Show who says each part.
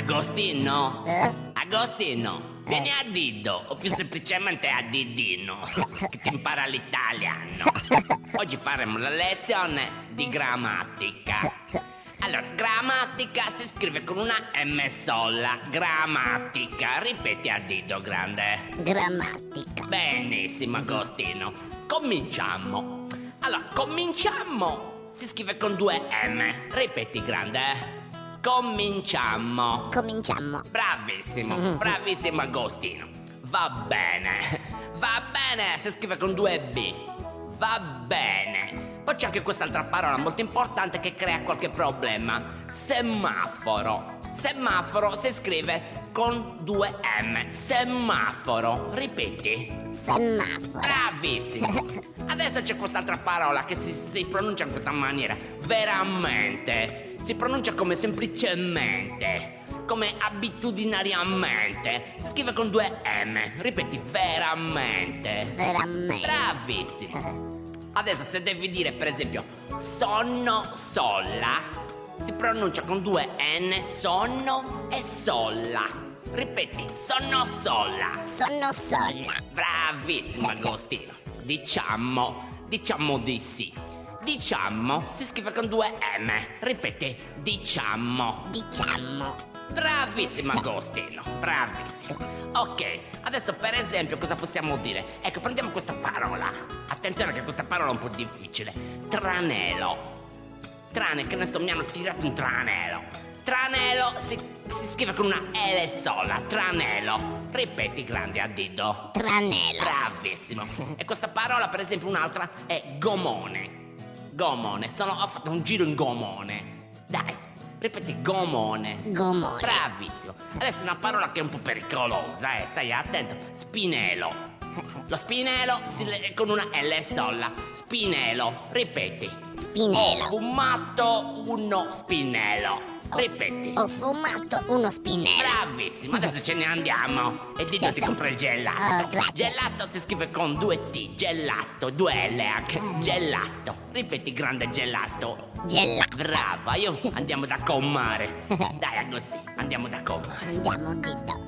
Speaker 1: Agostino? Agostino, vieni a Diddo, o più semplicemente a Didino, che ti impara l'italiano. Oggi faremo la lezione di grammatica. Allora, grammatica si scrive con una M sola. Grammatica, ripeti a Diddo grande.
Speaker 2: Grammatica.
Speaker 1: Benissimo, Agostino. Cominciamo. Allora, cominciamo si scrive con due M. Ripeti grande. Cominciamo.
Speaker 2: Cominciamo.
Speaker 1: Bravissimo, bravissimo Agostino. Va bene, si scrive con due B. Va bene. Poi c'è anche quest'altra parola molto importante che crea qualche problema. Semaforo. Semaforo si scrive con due M. Semaforo. Ripeti.
Speaker 2: Semaforo.
Speaker 1: Bravissimo. Adesso c'è quest'altra parola che si pronuncia in questa maniera. Veramente. Si pronuncia come semplicemente. Come abitudinariamente. Si scrive con due M. Ripeti, veramente.
Speaker 2: Veramente.
Speaker 1: Bravissimo. Adesso se devi dire per esempio sonno, solla, si pronuncia con due N, sonno e solla. Ripeti, sonno, solla.
Speaker 2: Sono sola.
Speaker 1: Bravissimo Agostino. Diciamo di sì. Diciamo si scrive con due M. Ripeti, diciamo.
Speaker 2: Diciamo.
Speaker 1: Bravissimo Agostino, bravissimo. Ok, adesso per esempio cosa possiamo dire? Ecco, prendiamo questa parola. Attenzione che questa parola è un po' difficile. Tranelo. Trane, che ne so, mi hanno tirato un tranelo. Tranelo si scrive con una L sola. Tranelo. Ripeti grande a Diddo.
Speaker 2: Tranello.
Speaker 1: Bravissimo. E questa parola, per esempio, un'altra è gomone. Gomone. Ho fatto un giro in gomone. Dai. Ripeti, gomone.
Speaker 2: Gomone.
Speaker 1: Bravissimo. Adesso è una parola che è un po' pericolosa, stai attento. Spinelo. Lo spinelo si legge con una L sola. Spinelo. Ripeti.
Speaker 2: Spinello.
Speaker 1: Ho fumato uno spinello. Ripeti.
Speaker 2: Ho fumato uno spinello.
Speaker 1: Bravissimo, adesso ce ne andiamo. E Diddo ti compra il gelato.
Speaker 2: Oh, grazie.
Speaker 1: Gelato si scrive con due T. Gelato, due L anche. Gelato. Ripeti, grande gelato.
Speaker 2: Gelato.
Speaker 1: Brava, andiamo da comare. Dai Agostino, andiamo da comare.
Speaker 2: Andiamo, Diddo.